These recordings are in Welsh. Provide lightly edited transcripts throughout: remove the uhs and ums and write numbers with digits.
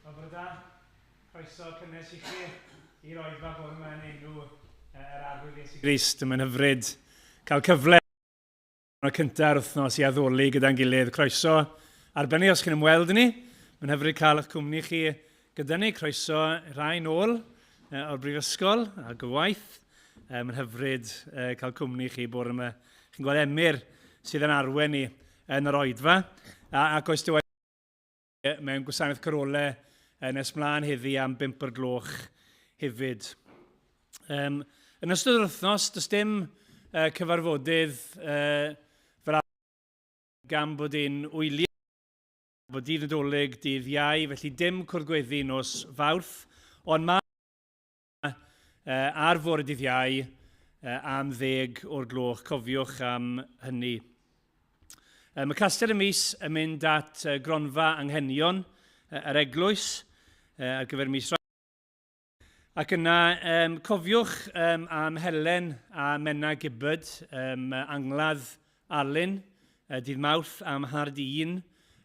Wel da, croeso cynnes I chi i'r oedfa bore yma yn enw yr arwydd Iesu Grist. Mae'n hyfryd cael cyfle yn y cyntaf wythnos I addoli gyda'n gilydd. Croeso arbennig os chi'n ymweld ni. Mae'n hyfryd cael eich cwmni chi gyda ni. Croeso rai nôl o'r brifysgol a gywaith. Mae'n hyfryd cael cwmni chi bore yma. Chi'n gweld Emyr sydd yn arwen ni yn yr oedfa. Ac oes dywed mewn gwasanaeth Caerdydd nes mlaen heddi am 5 o'r gloch hefyd. Yn ystod yr wythnos, does dim cyfarfodydd fel gan bod i'n wylio, bod dydd Nadolig, dydd Iau, felly dim cwrdd-gweddi nos Fawrth, ond mae ar fore dydd Iau am 10 o'r gloch, cofiwch am hynny. Mae Castell y Mis yn mynd at gronfa anghenion yr eglwys ar gyfer mis Rhagfyr. Ac yna cofiwch am Helen a Menna Gibbard, angladd Alun, dydd Mawrth am Nghaerdydd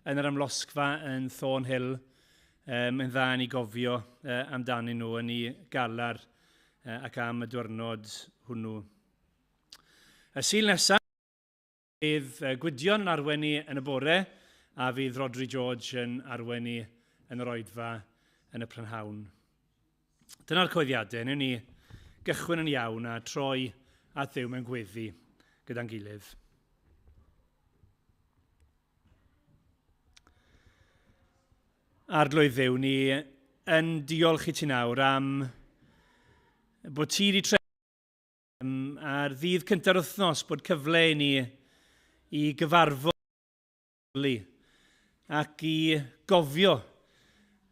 yn yr amlosgfa yn Thornhill, yn dda ni gofio amdanyn nhw yn ei galar ac am y diwrnod hwnnw. Sul nesaf, bydd Gwydion yn arwenni yn y bore a fydd Rodri George yn arwenni yn yr oedfa yn y prynhawn. Dyna'r coeddiadau. Newn ni gychwyn yn iawn a troi at Dduw mewn gweddi gyda'n gilydd. Arglwydd Dduw, ni yn diolch I ti nawr am bod ti wedi trefnu ar ddydd cynta'r wythnos bod cyfle I ni I gyfarfod ac I gofio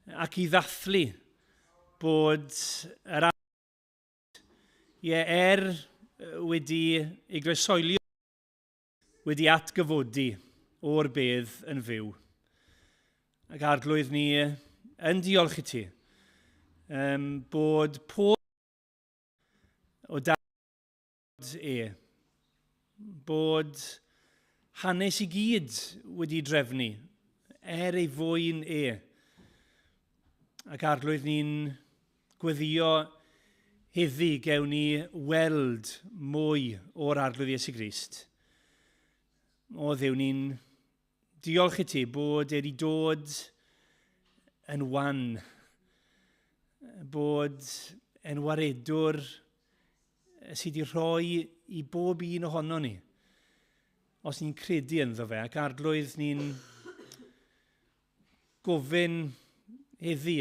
ac I ddathlu bod yr wedi ei groesoelio wedi atgyfodi o'r bedd yn fyw. Ac arglwydd ni yn diolch I ti bod pob o dad bod hanes I gyd wedi drefnu ei fwyn Ac arglwydd ni'n gweddio heddi gewn ni weld mwy o'r arglwydd Iesu Grist. O Dduw, ni'n diolch I ti bod wedi dod yn wan, bod yn waredwr sydd wedi rhoi I bob un ohono ni, os ni'n credu ynddo fe, ac arglwydd ni'n gofyn heddi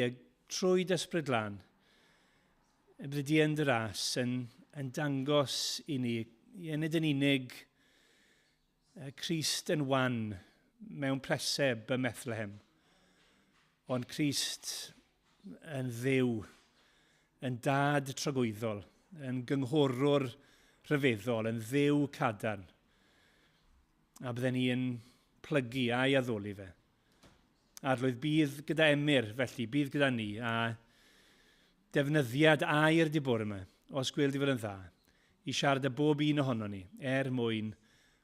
trwy dysbryd lan, bydd di yn dy ras yn dangos I ni, nid yn unig Crist yn wan mewn pleseb y Methlehem, ond Crist yn dduw, yn dad tragwyddol, yn gynghorwr rhyfeddol, yn dduw cadarn. A bydden ni yn plygu a'i addoli fe. Arglwydd bydd gyda Emyr, felly bydd gyda ni, a defnyddiad air di bore yma, os gweld I fod yn dda, I siarad y bob un ohono ni, mwyn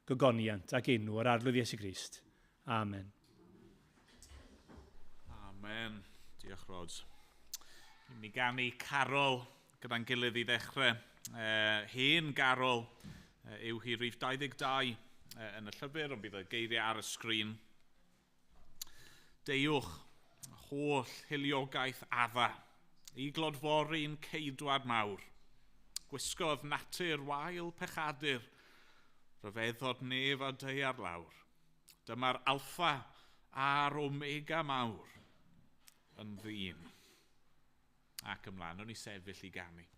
gogoniant ac enw o'r arglwydd Iesu Grist. Amen. Amen. Diolch Rod. Mi ganu carol gyda'n gilydd I ddechrau. Hen garol yw hi rhif 22 yn y llyfr, ond bydd y geiriau ar y sgrin. Deiwch, holl hiliogaeth adda, I glodfori'n ceidwad mawr. Gwisgodd natur wael pechadur, rhyfeddod nef a deiar lawr. Dyma'r alffa a'r omega mawr yn ddyn. Ac ymlaen, o'n I sefyll I ganu.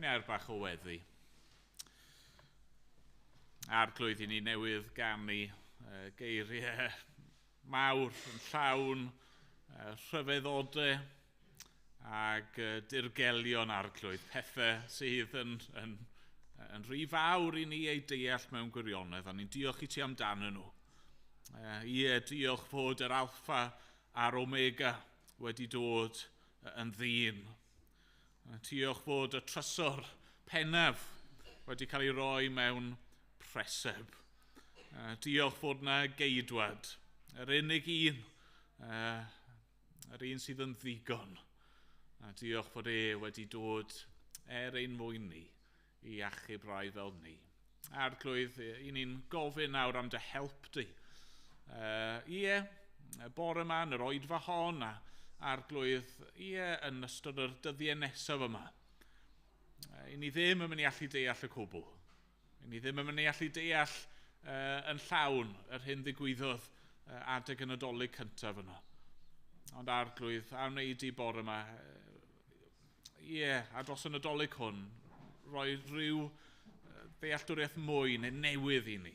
er bach o weddi. Arglwydd i ni newydd ganu geiriau mawr yn llawn rhyfeddodau ac dirgelion arglwydd, pethau sydd yn rhy fawr i ni ei deall mewn gwirionedd, a ni'n diolch i ti amdano nhw. Diolch fod yr alffa a'r omega wedi dod yn ddyn. Diolch fod y trysor pennaf wedi cael ei roi mewn preseb. Diolch fod yna geidwad, yr unig un, yr un sydd yn ddigon. Diolch fod wedi dod ein mwyn ni i achub rai fel ni. Arglwydd, i ni'n gofyn nawr am dy help di. Bore yma yn yr oedfa hon, arglwydd, yn ystod yr dyddiau nesaf yma. I ni ddim yn mynd i allu deall y cwbl. I ni ddim yn mynd i allu deall yn llawn yr hyn ddigwyddodd adeg yn y Nadolig cyntaf yna. Ond arglwydd, a wneud i bore yma, a dros y Nadolig hwn, roi rhyw ddealltwriaeth mwy neu newydd i ni.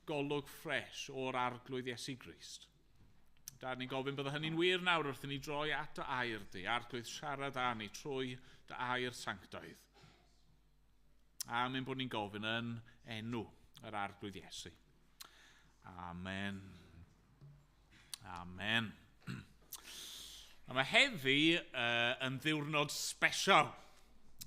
Golwg ffres o'r arglwydd Iesu Grist. Da ni'n gofyn bydde hynny'n wir nawr wrth i ni droi at y air di, arglwydd siarad â ni trwy dy air sanctaidd. A mynd bod ni'n gofyn yn enw yr arglwydd Iesu. Amen. Amen. A mae heddi yn ddiwrnod sbesial.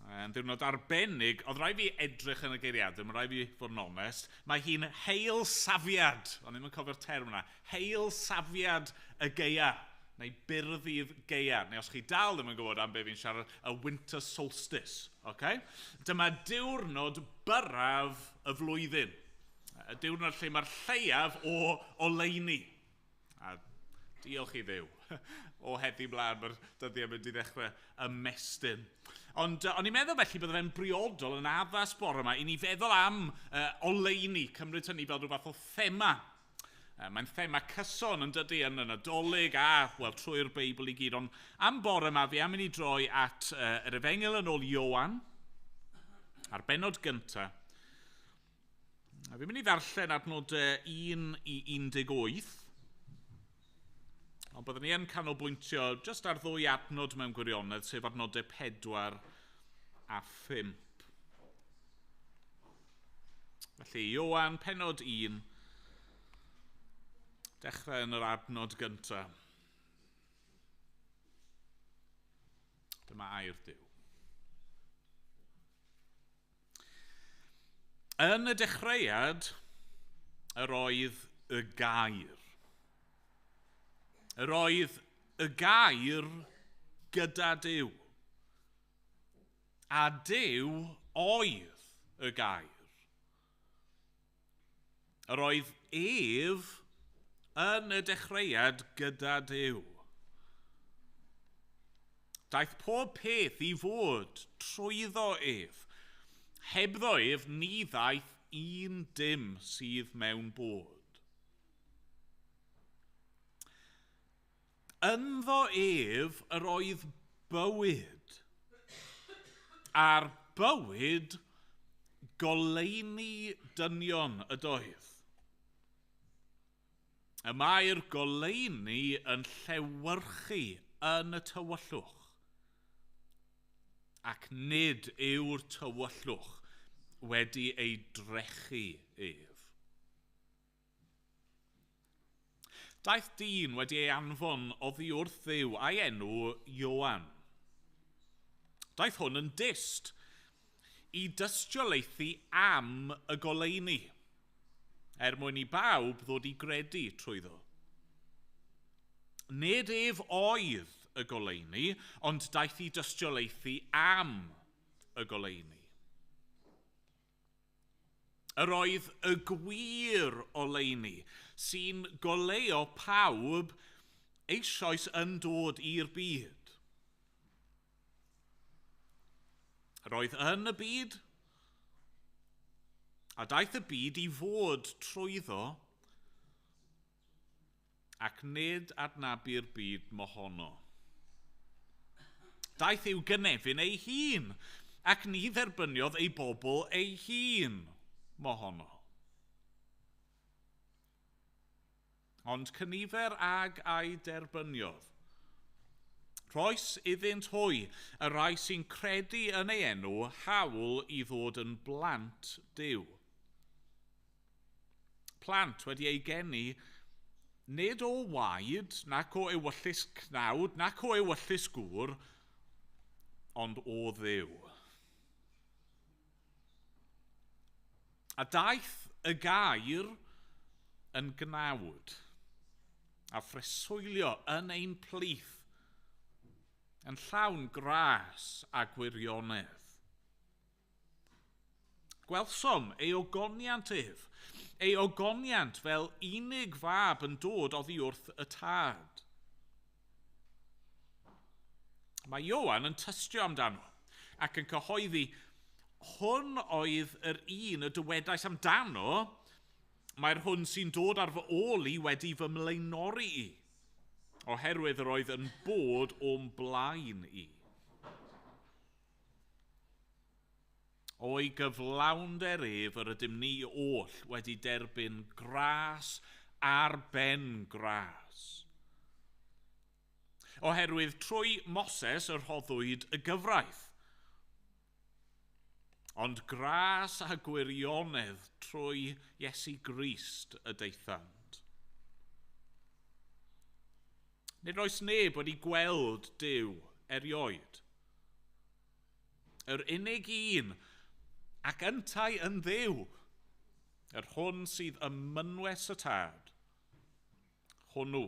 Yn ddiwrnod arbennig, oedd rai fi edrych yn y geiriadur, mae rai fi fod yn onest, mae hi'n heil safiad, ond ddim yn cofio'r term yna, heil safiad y geia, neu byrddydd geia, neu os chi dal ddim yn gwybod am be fi'n siarad, y winter solstice. Okay? Dyma diwrnod byraf y flwyddyn, y diwrnod lle mae'r lleiaf o oleuni. A diolch i Dduw. O heddi blaen, mae'r dyddiau mynd i ddechrau ymestyn. Ond o'n i'n meddwl felly bydde fe'n briodol yn addas bore yma i ni feddwl am oleuni, cymryd hynny fel rhywbeth o thema. Mae'n thema cyson yn dydy yn y Nadolig trwy'r Beibl i gyd. Ond am bore yma fi am mynd i droi at yr Efengil yn ôl Ioan, a'r bennod gyntaf. Fi'n mynd i ddarllen adnodau 1 i 18. Ond byddwn ni yn canolbwyntio jyst ar ddwy adnod mewn gwirionedd, sef adnodau 4 a 5. Felly, Ioan, pennod 1, dechrau yn yr adnod gyntaf. Dyma air Duw. Yn y dechreuad, yr oedd y gair. Yr oedd y gair gyda Duw. A Duw oedd y gair. Yr oedd ef yn y dechreuad gyda Duw. Daeth pob peth i fod trwyddo ef. Hebddo ef ni ddaeth un dim sydd mewn bod. Ynddo ef yr oedd bywyd, a'r bywyd goleuni dynion ydoedd. Y mae'r goleuni yn llewyrchu yn y tywyllwch, ac nid yw'r tywyllwch wedi ei drechu ef. Daeth dyn wedi ei anfon oddi wrth Dduw a'i enw Ioan. Daeth hwn yn dyst i dystiolaethu am y goleuni, mwyn i bawb ddod i gredu trwyddo. Nid ef oedd y goleuni, ond daeth i dystiolaethu am y goleuni. Yr oedd y gwir oleuni, sy'n goleuo pawb eisoes yn dod i'r byd. Yr oedd yn y byd, a daeth y byd i fod trwyddo, ac nid adnabu'r byd mohono. Daeth i'w gynefin ei hun, ac ni dderbyniodd ei bobl ei hun mohono. Ond cynifer ag a'i derbyniodd. Rhoes iddynt hwy, y rai sy'n credu yn ei enw hawl i ddod yn blant Duw. Plant wedi ei geni nid o waed, nac o ewyllus cnawd, nac o ewyllus gŵr, ond o Dduw. A daeth y gair yn gnawd, a phreswylio yn ein plith, yn llawn gras a gwirionedd. Gwelsom ei ogoniant ef, ei ogoniant fel unig fab yn dod oddi wrth y tad. Mae Ioan yn tystio amdano ac yn cyhoeddi hwn oedd yr un y dywedais amdano, mae'r hwn sy'n dod ar fy ôl i wedi fy mlaenori i, oherwydd yr oedd yn bod o'n blaen i. O'i gyflawnder ef yr ydym ni oll wedi derbyn gras ar ben gras. Oherwydd trwy Moses yr rhoddwyd y gyfraith, ond gras a gwirionedd trwy Iesu Grist y deithant. Nid oes neb wedi gweld Duw erioed. Yr unig un ac yntai yn Dduw, yr hwn sydd ym mynwes y tad, hwnnw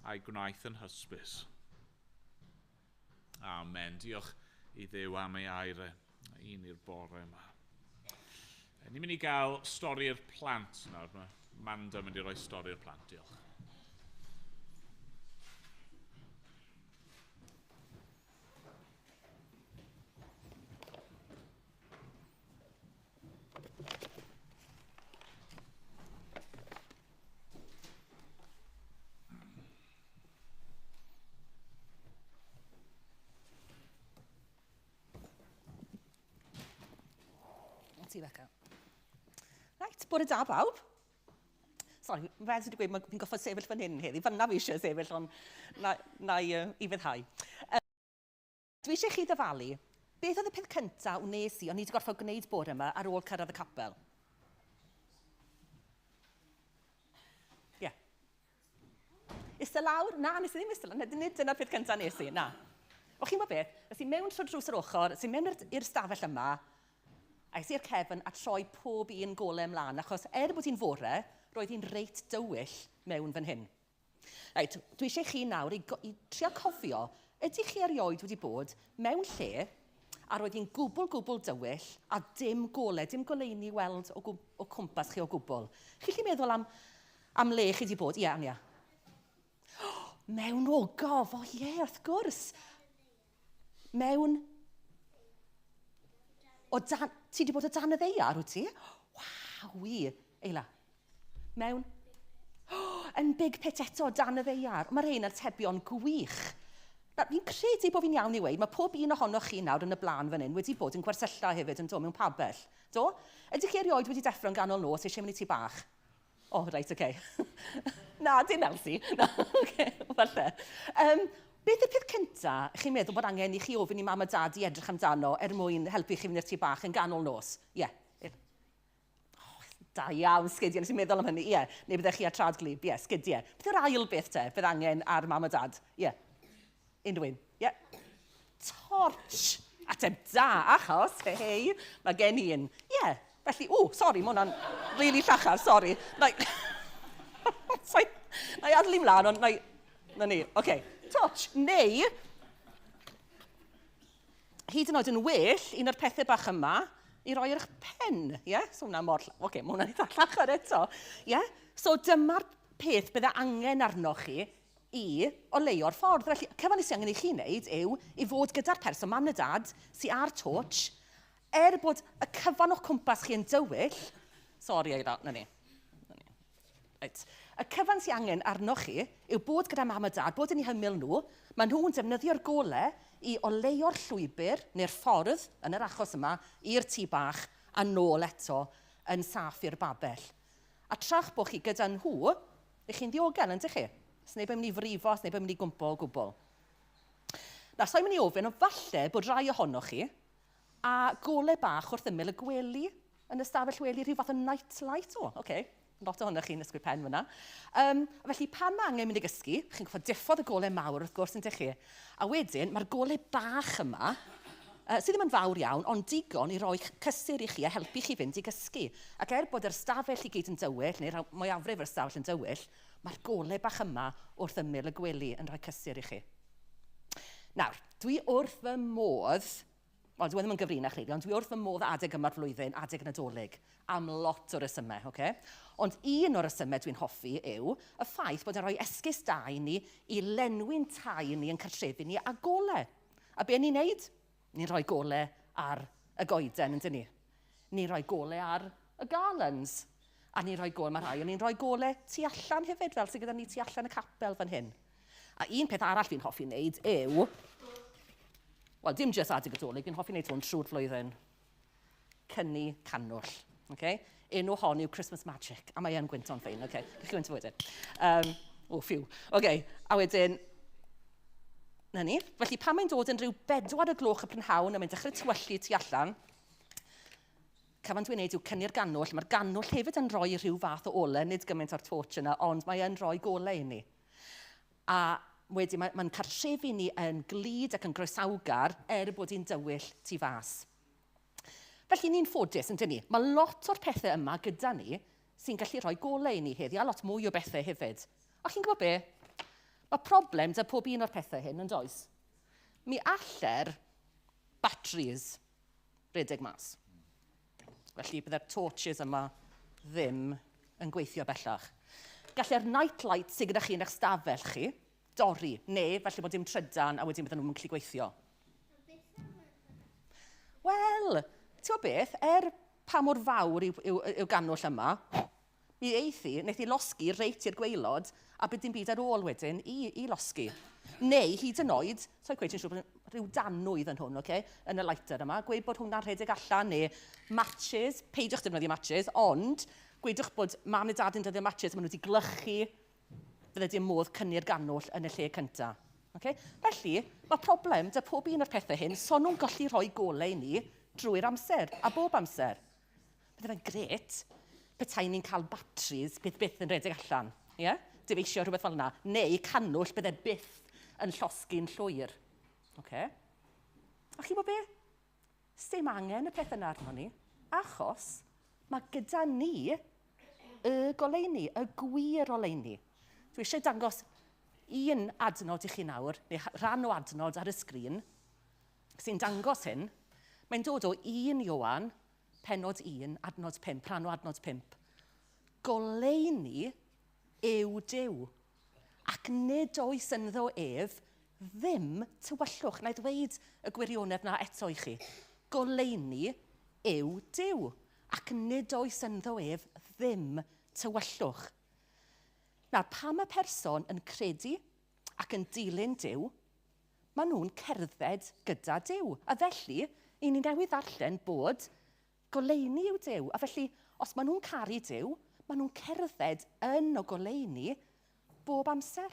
a'i gwnaeth yn hysbys. Amen. Diolch i Dduw am ei air un i'r bore yma. Ni'n mynd i gael stori'r plant nawr. Manda mynd i roi stori'r plant. Diolch. Right, bore da bawb. Sori, fel sydd wedi gweud, fi'n goffod sefyll fan hyn heddi. Fyna fi eisiau sefyll, ond na i fyddhau. Dwi eisiau chi ddyfalu, beth oedd y peth cyntaf wnes i, o'n i wedi gorfod gwneud bore yma ar ôl cyrraedd y capel? Ie. Ista lawr? Na, nes i ddim ista lawr. Nid dyna'r peth cyntaf nes i, na. O chi'n gwybod beth? Nes i mewn trwy drws yr ochr, nes i mewn i'r stafell yma, a es i'r cefn a troi pob un golau ymlaen, achos bod hi'n fore, roedd hi'n reit dywyll mewn fan hyn. Right, dwi eisiau chi nawr i trio cofio, ydych chi erioed wedi bod mewn lle, a roedd hi'n gwbl dywyll, a dim golau, dim goleuni weld o cwmpas chi o gwbl. Chi'n chi meddwl am le chi wedi bod? Ie, Ania. Mewn ogof, wrth gwrs. Mewn... ti wedi bod o dan y ddeiar, wyt ti? Waw, Eila. Mewn? Yn big pit eto dan y ddeiar. Mae rhain atebion gwych. Fi'n credu bod fi'n iawn i weid, mae pob un ohonoch chi nawr yn y blaen fan hyn wedi bod yn gwersylla hefyd yn dod mewn pabell. Do? Ydych chi erioed wedi deffro yn ganol nos eisiau mynd i tŷ bach? O, reit, oce. Na, dim Elsie. Na, oce, falle. Beth y peth cyntaf, chi'n meddwl bod angen i chi ofyn i mam a dad i edrych amdano mwyn helpu chi fynd i'r tŷ bach yn ganol nos? Ie. Da iawn, sgidiau, nes i'n meddwl am hynny. Ie, neu byddech chi ar trad glib. Ie, sgidiau. Beth yw'r ail beth te, bydd angen ar mam a dad? Ie. Unrhywun. Ie. Torch. Ateb da, achos, hei, mae gen i un. Ie, felly, sori, mae hwnna'n really llachar, sori. Na i adlu mlaen, ond na ni. Oce. Torch, neu, hyd yn oed yn well, un o'r pethau bach yma, i roi eich pen, ie? So hwnna mor... Oce, mae hwnna'n eitha llachar eto, ie? So dyma'r peth bydda angen arnoch chi i oleio'r ffordd. Felly, cyfan sy'n angen i chi wneud yw i fod gyda'r person, mam a dad, sy'n ar torch, bod y cyfan o'ch cwmpas chi yn dywyll... Sori, Eira, na ni. Right. Y cyfan sy'n angen arnoch chi yw bod gyda mam a dad, bod yn eu hymyl nhw, maen nhw'n defnyddio'r golau i oleo'r llwybr neu'r ffordd yn yr achos yma i'r tŷ bach a nôl eto yn saff i'r babell. A trach bod chi gyda nhw, ych chi'n diogel yn dych chi? Sneb yn mynd i frifo, sneb yn mynd i gwmpo o gwbl. Na, so i'n mynd i ofyn, ond falle bod rai ohonoch chi a golau bach wrth ymyl y gwely yn ystafell wely rhyw fath o night light. Lot ohonoch chi'n ysgwyd pen fyna. Felly, pan mae angen mynd i gysgu, chi'n gwybod diffodd y golau mawr wrth gwrs yn dych chi. A wedyn, mae'r golau bach yma, sydd ddim yn fawr iawn, ond digon i roi cysur i chi a helpu chi fynd i gysgu. Ac bod yr stafell i gyd yn dywyll, neu'r mwyafrif yr stafell yn dywyll, mae'r golau bach yma wrth ymyl y gwely yn rhoi cysur i chi. Nawr, dwi wrth fy modd, wel, dwi ddim yn gyfrinach rili, ond dwi wrth fy modd adeg yma'r flwyddyn, adeg Nadolig, am lot o resymau, Ond un o'r resymau dwi'n hoffi yw y ffaith bod yn rhoi esgus da i ni i lenwi'n tai ni yn cartrefi ni a golau. A be ni'n neud? Ni'n rhoi golau ar y goeden, yndyn ni? Ni'n rhoi golau ar y garlands. A ni'n rhoi golau, mae rhai, ond ni'n rhoi golau tu allan hefyd, fel sydd gyda ni tu allan y capel fan hyn. A un peth arall fi'n hoffi wneud yw, wel, dim jyst adeg Nadolig, fi'n hoffi wneud hwn trwy'r flwyddyn. Cynnu canwll, Enw hon yw Christmas Magic, a mae yn gwynto'n ffein, Gallwch chi gwynt wedyn. Ffyw. A wedyn, na ni. Felly, pan mae'n dod yn rhyw 4 y gloch y prynhawn a mae'n dechrau tywyllu tu allan, cyfan dwi'n neud yw cynnu'r ganwll. Mae'r ganwll hefyd yn rhoi rhyw fath o ole, nid gymaint o'r torch yna, ond mae yn rhoi golau i ni. A wedyn, mae'n cartrefi ni yn glid ac yn groesawgar bod hi'n dywyll tu fas. Felly ni'n ffodus, yndyn ni? Mae lot o'r pethau yma gyda ni sy'n gallu rhoi golau i ni heddi, a lot mwy o bethau hefyd. A chi'n gwybod be? Mae problem dy pob un o'r pethau hyn yn does. Mi aller batteries redeg mas. Felly byddai'r torches yma ddim yn gweithio bellach. Gallai'r night light sydd gyda chi yn eich stafell chi dorri, neu felly bod dim trydan a wedyn bydden nhw'n gallu gweithio. Wel, ti'n beth, pa mor fawr yw ganwll yma, mi eithi, wnaeth i losgi reit i'r gwaelod a bydd dim byd ar ôl wedyn i losgi. Neu hyd yn oed, so'n gweud yn siŵr bod rhyw danwydd yn hwn, yn y lighter yma, gweud bod hwnna'n rhedeg allan, neu matches, peidiwch defnyddio matches, ond gwedwch bod mam neu dad yn defnyddio matches, maen nhw wedi glychu, fydde dim modd cynnu'r ganwll yn y lle cyntaf. Felly, mae problem dy pob un o'r pethau hyn, so nhw'n gallu rhoi golau i ni drwy'r amser, a bob amser. Bydde fe'n gret, petai ni'n cael batteries byth yn rhedeg allan, dyfeisio rhywbeth fel yna, neu canwll bydde byth yn llosgi'n llwyr. A chi bod be? Sdim angen y peth yna arno ni, achos mae gyda ni y goleuni, y gwir oleuni. Dwi eisiau dangos un adnod i chi nawr, neu rhan o adnod ar y sgrin, sy'n dangos hyn. Mae'n dod o 1 Ioan, penod 1, adnod 5, rhan o adnod 5. Goleuni yw Duw, ac nid oes ynddo ef ddim tywyllwch. Na i ddweud y gwirionedd na eto i chi. Goleuni yw Duw, ac nid oes ynddo ef ddim tywyllwch. Nawr, pa mae person yn credu ac yn dilyn Duw, maen nhw'n cerdded gyda Duw. A felly, i ni newydd ddarllen bod goleuni yw Duw. A felly, os maen nhw'n caru Duw, maen nhw'n cerdded yn o goleuni bob amser.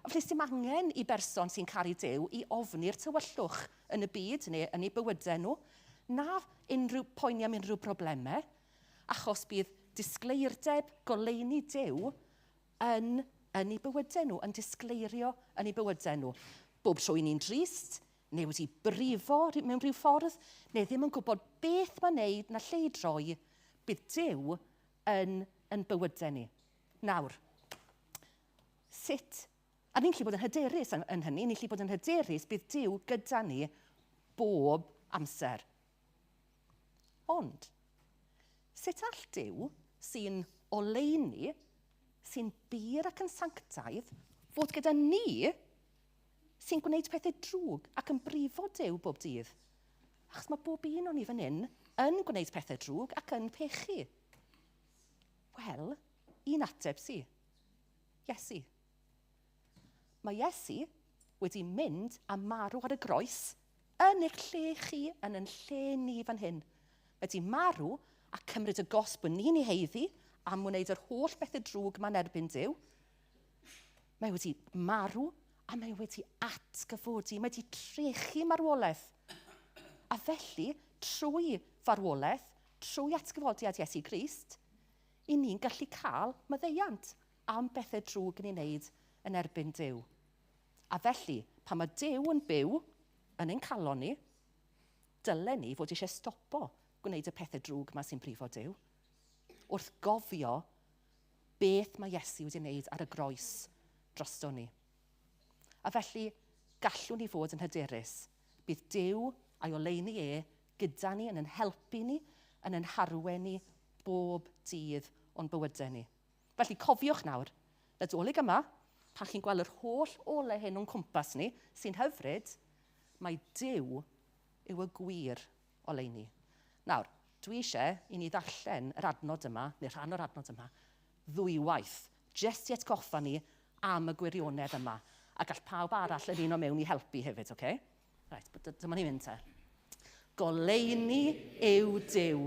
A felly, sy'n angen i berson sy'n caru Duw i ofni'r tywyllwch yn y byd neu yn eu bywydau nhw, na unrhyw poeni am unrhyw broblemau, achos bydd disgleirdeb goleuni Duw yn eu bywydau nhw, yn disgleirio yn eu bywydau nhw. Bob tro ni'n drist, neu wedi brifo mewn rhyw ffordd, neu ddim yn gwybod beth mae'n neud na lle i droi, bydd Duw yn bywydau ni. Nawr, sut? A ni'n gallu bod yn hyderus yn hynny, ni'n gallu bod yn hyderus bydd Duw gyda ni bob amser. Ond, sut all Duw sy'n oleuni, sy'n bir ac yn sanctaidd, fod gyda ni sy'n gwneud pethau drwg ac yn brifo Duw bob dydd. Achos mae bob un o'n i fan hyn yn gwneud pethau drwg ac yn pechu. Wel, un ateb si. Iesu. Mae Iesu wedi mynd a marw ar y groes yn eich lle chi, yn ein lle ni fan hyn. Wedi marw a cymryd y gosb bod ni'n ei heiddi am wneud yr holl bethau drwg ma'n erbyn Duw. Mae wedi marw a mae wedi atgyfodi, mae wedi trechu marwolaeth. A felly, trwy farwolaeth, trwy atgyfodiad Iesu Grist, i ni'n gallu cael maddeiant am bethau drwg yn ei wneud yn erbyn Duw. A felly, pan mae Duw yn byw yn ein calon ni, dylen ni fod eisiau stopo gwneud y pethau drwg yma sy'n brifo Duw, wrth gofio beth mae Iesu wedi wneud ar y groes drosto ni. A felly, gallwn ni fod yn hyderus. Bydd Duw a'i oleuni gyda ni, yn ein helpu ni, yn ein harwen ni bob dydd o'n bywydau ni. Felly cofiwch nawr, Nadolig yma, pan chi'n gweld yr holl ole hyn o'n cwmpas ni, sy'n hyfryd, mae Duw yw y gwir oleuni. Nawr, dwi eisiau i ni ddarllen yr adnod yma, neu rhan o'r adnod yma, ddwywaith, jyst i atgoffa ni am y gwirionedd yma. A gall pawb arall yn un o mewn i helpu hefyd, oce? Right, dyma ni'n mynd te. Goleuni yw Duw,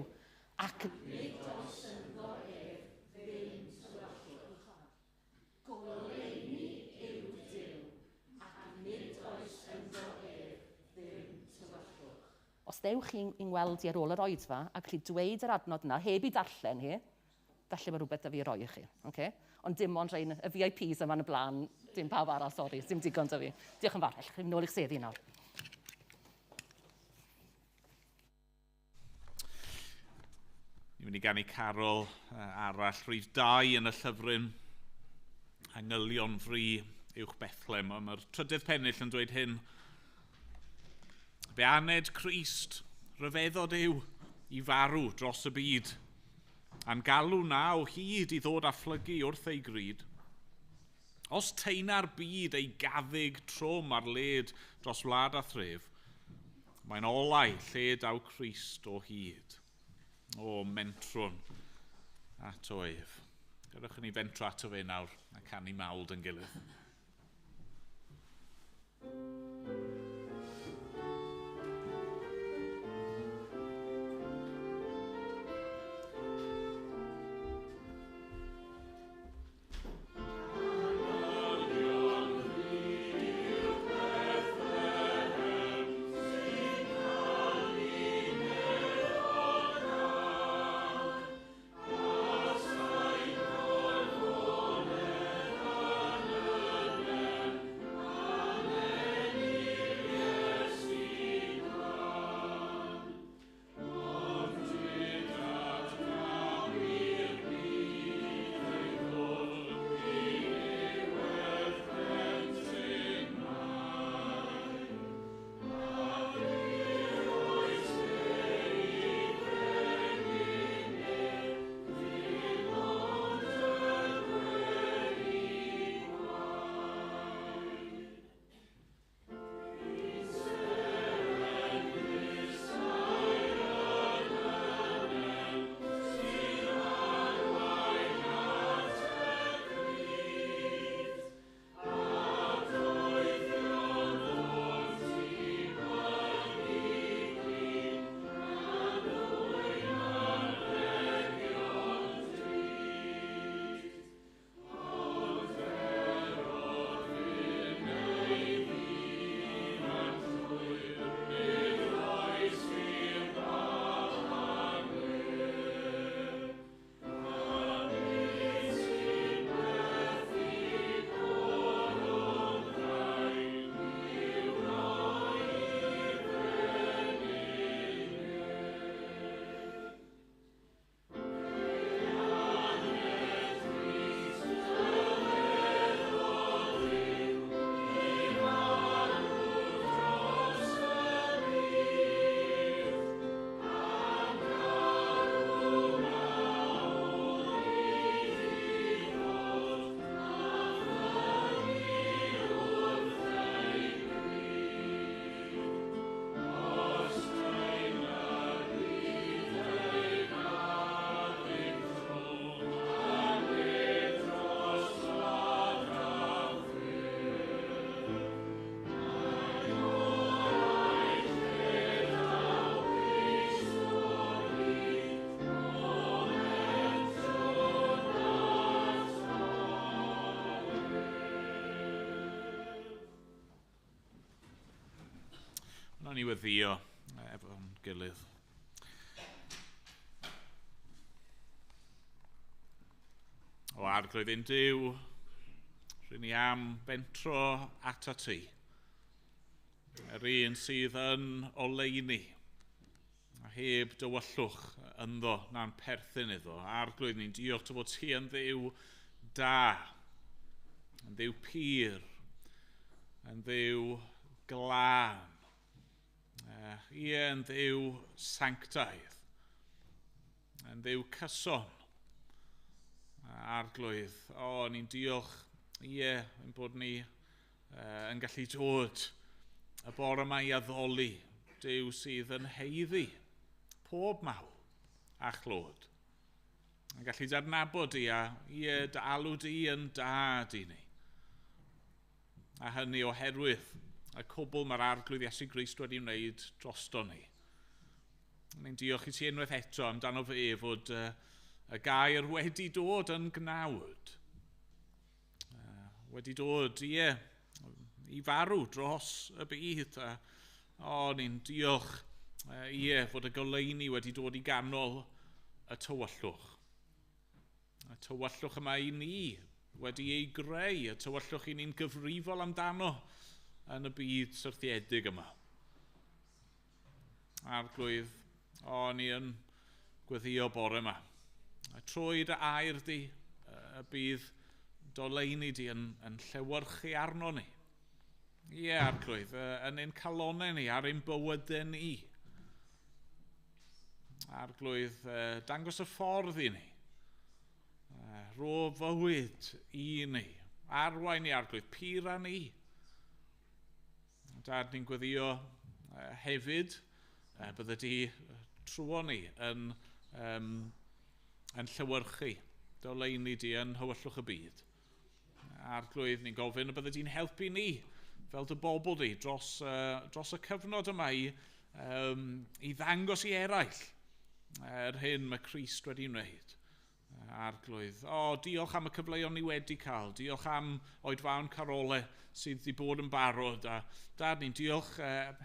ac nid oes ynddo ef ddim tywyllwch. Goleuni yw Duw, ac nid oes ynddo ef ddim tywyllwch. Os dewch chi'n weld i ar ôl yr oedfa, ac chi dweud yr adnod yna, heb i darllen hi, felly mae rhywbeth da fi roi i chi, okay? Ond dim ond rhain, y VIPs yma yn y blaen, dim pawb arall, sori, dim digon da fi. Diolch yn fawr, chi'n nôl i'ch seddi nawr. Ni'n mynd i ganu carol arall, rhif 2 yn y llyfryn, Angylion Fri uwch Bethlem. Mae'r trydydd pennill yn dweud hyn. Fe aned Crist, ryfeddod yw i farw dros y byd, a'n galw na o hyd i ddod a phlygu wrth ei gryd. Os teina'r byd ei gaddig trwm ar led dros wlad a thref, mae'n olau lle daw Crist o hyd. O mentrwn at o ef. Gyrwch yn ei fentro ato fe nawr a canu mawd yn gilydd. Nawn ni weddio efo'n gilydd. O arglwydd ein Duw, rydyn ni am bentro ata ti. Yr un sydd yn oleuni, a heb dywyllwch ynddo na'n perthyn iddo. Arglwydd ni'n diolch dy fod ti yn dduw da, yn dduw pur, yn dduw glân. Yn dduw sanctaidd, yn dduw cyson. Arglwydd, ni'n diolch, yn bod ni yn gallu dod y bore yma i addoli Duw sydd yn heiddi pob mawl a chlod. Yn gallu darnabod i a dy alw di yn dad i ni. A hynny oherwydd y cwbl mae'r arglwydd Iesu Grist wedi wneud drosto ni. Ni'n diolch i ti unwaith eto amdano fe fod y gair wedi dod yn gnawd. Wedi dod, i farw dros y byd. Ni'n diolch, fod y goleuni wedi dod i ganol y tywyllwch. Y tywyllwch yma i ni wedi ei greu, y tywyllwch i ni'n gyfrifol amdano yn y byd syrthiedig yma. Arglwydd, ni yn gweddio bore yma. Trwy dy air di, y bydd doleuni di yn llewyrchu arno ni. Arglwydd, yn ein calonau ni, ar ein bywydau ni. Arglwydd, dangos y ffordd i ni. Ro fywyd i ni. Arwain ni, arglwydd, pur a ni. Dad, ni'n gweddio hefyd, bydde di trwo ni yn llewyrchu doleuni di yn hywyllwch y byd. Arglwydd, ni'n gofyn y bydde di'n helpu ni fel dy bobl di dros y cyfnod yma i ddangos i eraill hyn mae Crist wedi wneud. Arglwydd, diolch am y cyfleoedd ni wedi cael. Diolch am oedfawn carolau sydd wedi bod yn barod. A Dad, ni'n diolch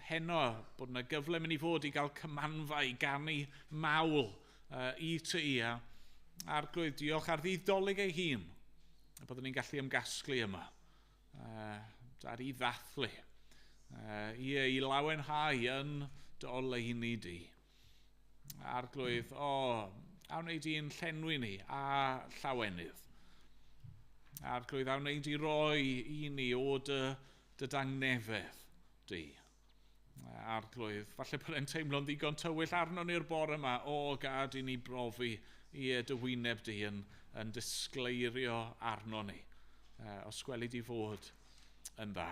heno bod yna gyfle mynd i fod i gael cymanfa i ganu mawl i ti. Arglwydd, diolch ar ddidolig ei hun a byddwn ni'n gallu ymgasglu yma. Dad, i ddathlu, i lawenhau yn dy oleuni di. Arglwydd, a wneud i'n llenwi ni a llawenydd. Arglwydd, a wneud i roi i ni o dy dangnefedd di. Arglwydd, falle bod e'n teimlo'n ddigon tywyll arno ni'r bore yma, gad i ni brofi i dy wyneb di yn disgleirio arno ni, os gweli di fod yn dda.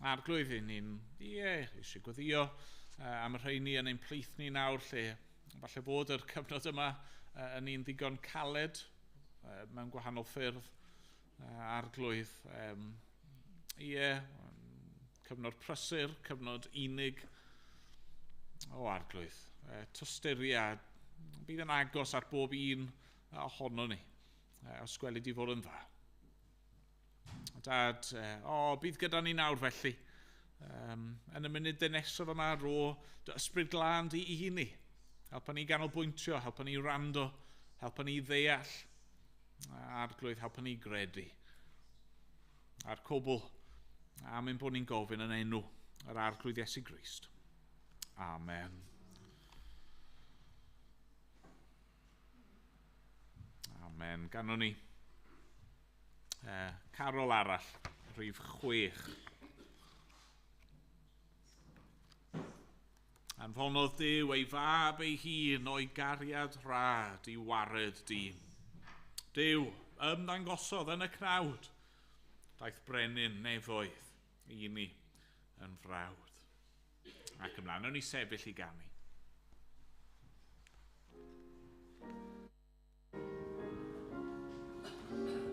Arglwydd, ni'n eisiau gweddio am y rheini yn ein plith ni nawr, lle falle bod yr cyfnod yma yn un ddigon caled mewn gwahanol ffyrdd. Arglwydd, cyfnod prysur, cyfnod unig. Arglwydd, tosturiad bydd yn agos ar bob un ohono ni, os gweli di fod yn dda. Dad, bydd gyda ni nawr felly, yn y munud nesaf yma ro dy ysbryd glân di i ni. Helpa ni ganolbwyntio, helpa ni rando, helpa ni ddeall. Arglwydd, helpa ni gredu. A'r cwbl, am ein bod ni'n gofyn yn enw yr arglwydd Iesu Grist. Amen. Amen. Ganon ni carol arall, rhif 6. Anfonodd Duw ei fab ei hun o'i gariad rad i wared dyn. Duw ymddangosodd yn y cnawd, daeth brenin nefoedd i ni yn frawd. Ac ymlaen, o'n i sefyll i ganu. Amen.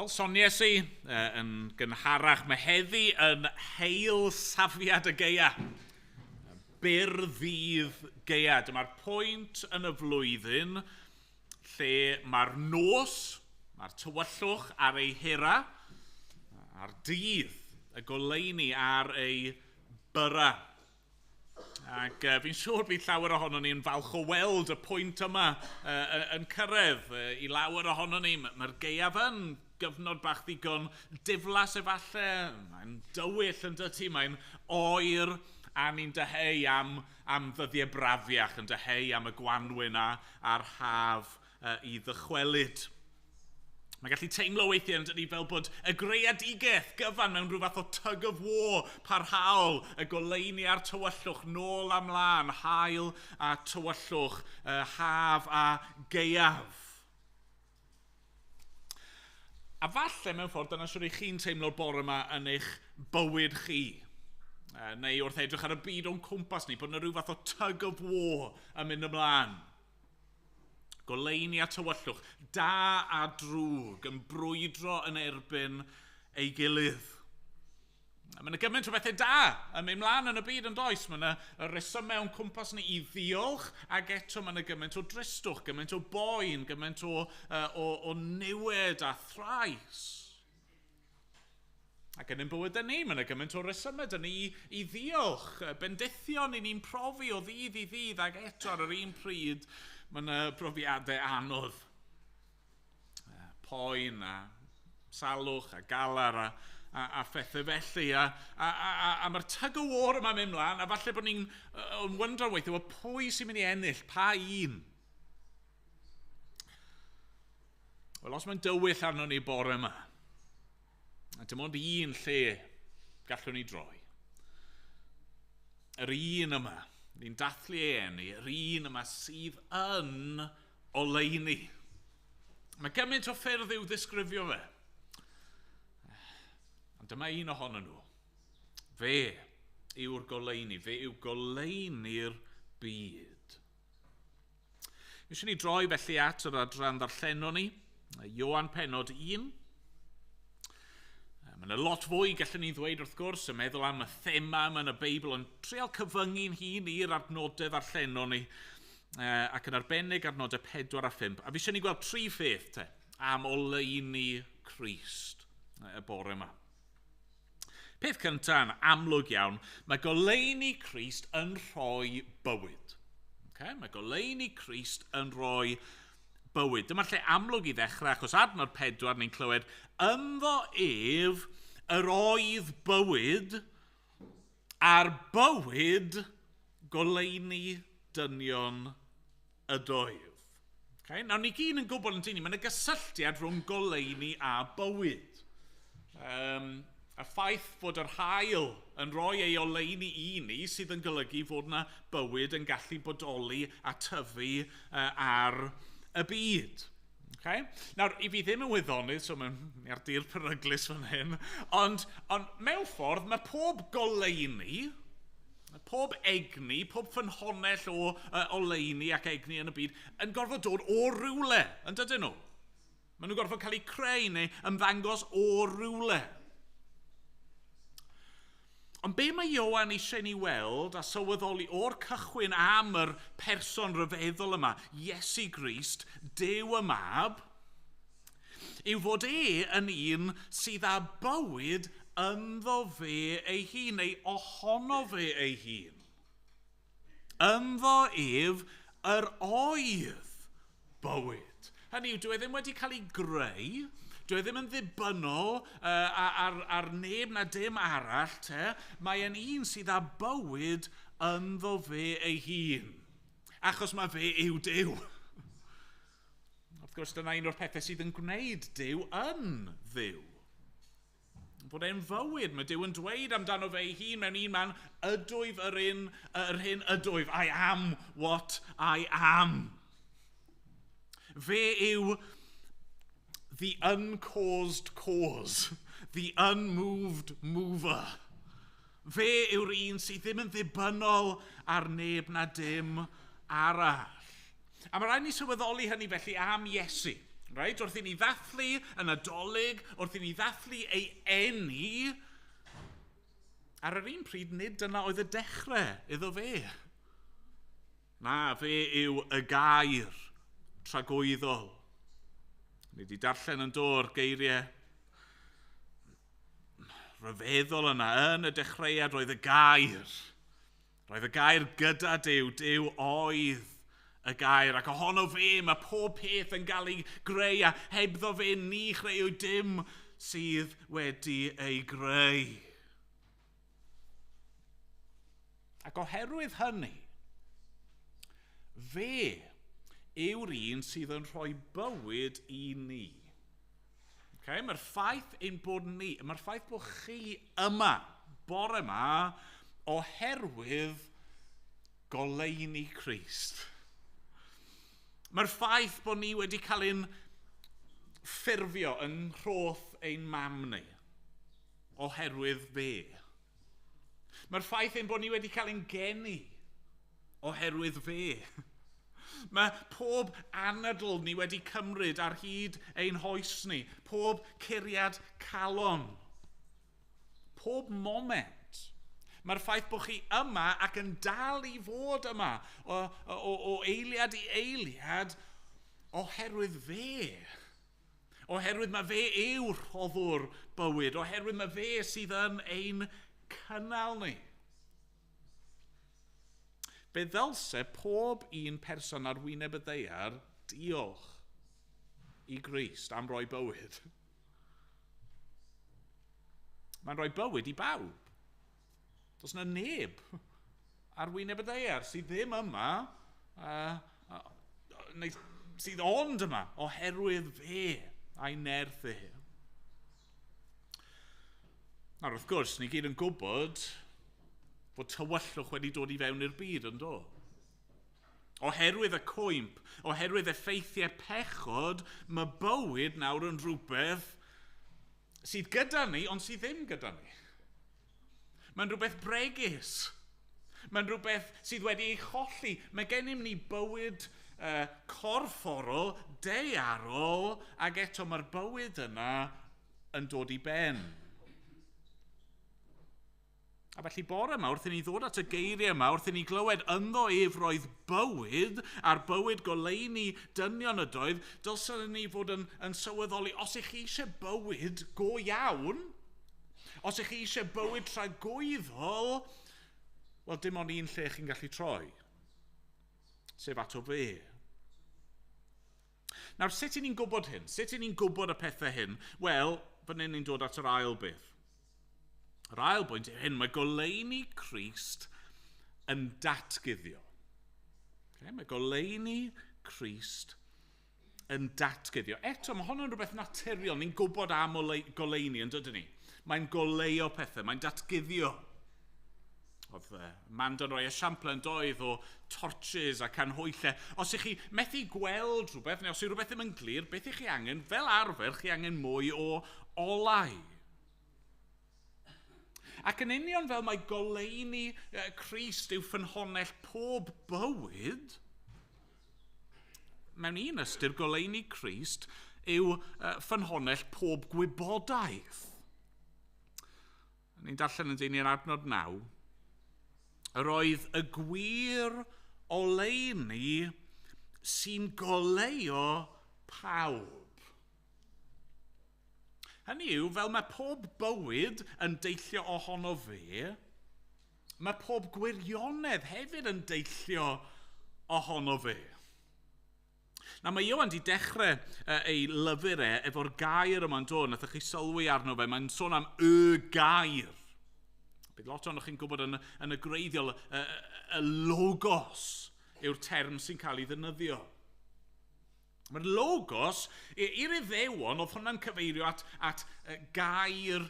Fel sonies i, yn gynharach, mae heddi yn heil safiad y geia. Byr ddydd geia. Dyma'r pwynt yn y flwyddyn lle mae'r nos, mae'r tywyllwch ar ei hira, a'r dydd, y goleuni ar ei byra. Ac fi'n siŵr bydd llawer ohono ni yn falch o weld y pwynt yma yn cyrraedd i lawer ohono ni. Mae'r gaeaf yn gyfnod bach ddigon diflas efallai. Mae'n dywyll yn dyti, mae'n oer, a ni'n deheu am ddyddiau brafiach, yn deheu am y gwanwyn a'r haf i ddychwelyd. Mae'n gallu teimlo weithiau yn dydyn fel bod y greadigaeth gyfan mewn rhyw fath o tug of war parhaol, y goleuni a'r tywyllwch nôl am lan, haul a tywyllwch, haf a gaeaf. A falle mewn ffordd dyna sy'n eich chi'n teimlo'r bore yma yn eich bywyd chi. Neu wrth edrych ar y byd o'n cwmpas ni, bod yna rhyw fath o tug of war yn mynd ymlaen. Goleuni a tywyllwch, da a drwg, yn brwydro yn erbyn ei gilydd. Mae yna gymaint o bethau da yn mynd mlaen yn y byd yn does. Mae yna reswm mewn cwmpas ni i ddiolch, ac eto mae yna gymaint o dristwch, gymaint o boen, gymaint o niwed a thrais. Ac yn ein bywyd ni, mae yna gymaint o resymau dyn ni i ddiolch. Bendithion i ni'n profi o ddydd i ddydd, ac eto ar yr un pryd, mae yna brofiadau anodd. Poen a salwch a galar a phethau felly. A mae'r tug o war yma mynd mlaen, a falle bod ni'n wyndro weithio, pwy sy'n mynd i ennill, pa un? Wel, os mae'n dywyll arno ni bore yma, a dim ond un lle gallwn ni droi. Yr un yma, ni'n dathlu ei enni, yr un yma sydd yn oleuni. Mae gymaint o ffyrdd i'w ddisgrifio fe. Ond dyma un ohonyn nhw. Fe yw'r goleuni, fe yw goleuni'r byd. Eisiau ni droi felly at yr adran ddarllenon ni, Ioan pennod 1. Mae yna lot fwy gallwn ni ddweud wrth gwrs, yn meddwl am y thema yma yn y Beibl, yn trial cyfyngu'n hun i'r adnodau ddarllenon ni, ac yn arbennig adnodau 4 a 5. A fi eisiau ni gweld 3 pheth am oleuni Crist y bore yma. Peth cyntaf yn amlwg iawn, mae goleuni Crist yn rhoi bywyd. Mae goleuni Crist yn rhoi bywyd. Dyma lle amlwg i ddechrau, achos adnod 4 ni'n clywed, ynddo ef yr oedd bywyd, a'r bywyd goleuni dynion y doedd. Nawr ni gyd yn gwybod yn dyn ni, mae'n y gysylltiad rhwng goleuni a bywyd. Y ffaith fod yr haul yn rhoi ei oleuni i ni sydd yn golygu fod yna bywyd yn gallu bodoli a tyfu ar y byd. Nawr, i fi ddim yn wyddonydd, so mae'r dir peryglus fan hyn, ond mewn ffordd mae pob goleuni, pob egni, pob ffynhonnell o oleuni ac egni yn y byd yn gorfod dod o rywle, yn dydyn nhw? Maen nhw'n gorfod cael eu creu neu ymddangos o rywle. Ond be mae Ioan eisiau ni weld a sylweddoli o'r cychwyn am yr person rhyfeddol yma, Iesu Grist, Duw y Mab, yw fod yn un sydd â bywyd ynddo fe ei hun, neu ohono fe ei hun. Ynddo ef yr oedd bywyd. Hynny yw, dyw e ddim wedi cael ei greu, dyw e ddim yn ddibynnol ar neb na dim arall, mae e'n un sydd â bywyd ynddo fe ei hun. Achos mae fe yw Duw. Wrth gwrs, dyna un o'r pethau sydd yn gwneud Duw yn Dduw. Bod e'n fywyd, mae Duw yn dweud amdano fe ei hun mewn un man, ydwyf yr hyn ydwyf, I am what I am. Fe yw the uncaused cause, the unmoved mover. Fe yw'r un sydd ddim yn ddibynnol ar neb na dim arall. A mae rhaid ni sylweddoli hynny felly am Iesu. Right? Wrth i ni ddathlu yn adolyg, wrth i ni ddathlu ei eni, ar yr un pryd nid dyna oedd y dechrau iddo fe. Na, fe yw y gair tragwyddol. Ni wedi darllen yn dod geiriau rhyfeddol yna yn y dechreuad roedd y gair. Roedd y gair gyda Duw, Duw oedd y gair, ac ohono fe mae pob peth yn cael ei greu, a hebddo fe ni chreu dim sydd wedi ei greu. Ac oherwydd hynny, fe yw'r un sydd yn rhoi bywyd i ni. Okay? Mae'r ffaith bod chi yma, bore yma, oherwydd goleuni Crist. Mae'r ffaith bod ni wedi cael ein ffurfio yn rhoth ein mam ni, oherwydd fe. Mae'r ffaith bod ni wedi cael ein geni, oherwydd fe. Mae pob anadl ni wedi cymryd ar hyd ein hoes ni, pob curiad calon, pob moment. Mae'r ffaith bod chi yma ac yn dal i fod yma o eiliad i eiliad oherwydd fe. Oherwydd mae fe yw'r rhoddwr bywyd, oherwydd mae fe sydd yn ein cynnal ni. Fe ddylse pob un person ar wyneb y ddaear diolch i Grist am roi bywyd. Mae'n rhoi bywyd i bawb. Does yna neb ar wyneb y ddaear sydd ddim yma, neu sydd ond yma, oherwydd fe a'i nerth e. Nawr, wrth gwrs, ni gyd yn gwybod bod tywyllwch wedi dod i fewn i'r byd yn do. Oherwydd y cwymp, oherwydd effeithiau pechod, mae bywyd nawr yn rhywbeth sydd gyda ni, ond sydd ddim gyda ni. Mae'n rhywbeth bregus. Mae'n rhywbeth sydd wedi ei cholli. Mae gennym ni bywyd corfforol, daearol, ac eto mae'r bywyd yna yn dod i ben. A felly bore yma, wrth i ni ddod at y geiriau yma, wrth i ni glywed ynddo ef roedd bywyd, a'r bywyd goleuni dynion ydoedd, dylsyn ni fod yn sylweddoli, os ych chi eisiau bywyd go iawn, os ych chi eisiau bywyd tragwyddol, wel, dim ond un lle chi'n gallu troi, sef ato fe. Nawr, sut i ni'n gwybod hyn? Sut i ni'n gwybod y pethau hyn? Wel, fan hyn ni'n dod at yr ail beth. Yr ail bwynt yw hyn, mae goleuni Crist yn datguddio. Okay? Mae goleuni Crist yn datguddio. Eto, mae hwn yn rhywbeth naturiol. Ni'n gwybod am goleuni, yn dydyn ni. Mae'n goleo pethau, mae'n datguddio. Oedd Manda yn rhoi esiampl yn doedd o torches a canhwyllau. Os ych chi methu gweld rhywbeth, neu os yw rhywbeth ddim yn glir, beth ych chi angen? Fel arfer, chi angen mwy o olau. Ac yn union fel mae goleuni Crist yw ffynhonnell pob bywyd, mewn un ystyr goleuni Crist yw ffynhonnell pob gwybodaeth. Ni'n darllen yn dyn i'r adnod 9. Yr oedd y gwir oleuni sy'n goleo pawb. Hynny yw, fel mae pob bywyd yn deillio ohono fe, mae pob gwirionedd hefyd yn deillio ohono fe. Nawr, mae Ioan wedi dechrau ei lyfr efo'r gair yma'n dod, nath chi sylwi arno fe, mae'n sôn am y gair. Bydd lot o'n chi'n gwybod yn y greiddiol, y logos yw'r term sy'n cael ei ddefnyddio. Mae'r logos, i'r Iddewon, oedd hwnna'n cyfeirio at gair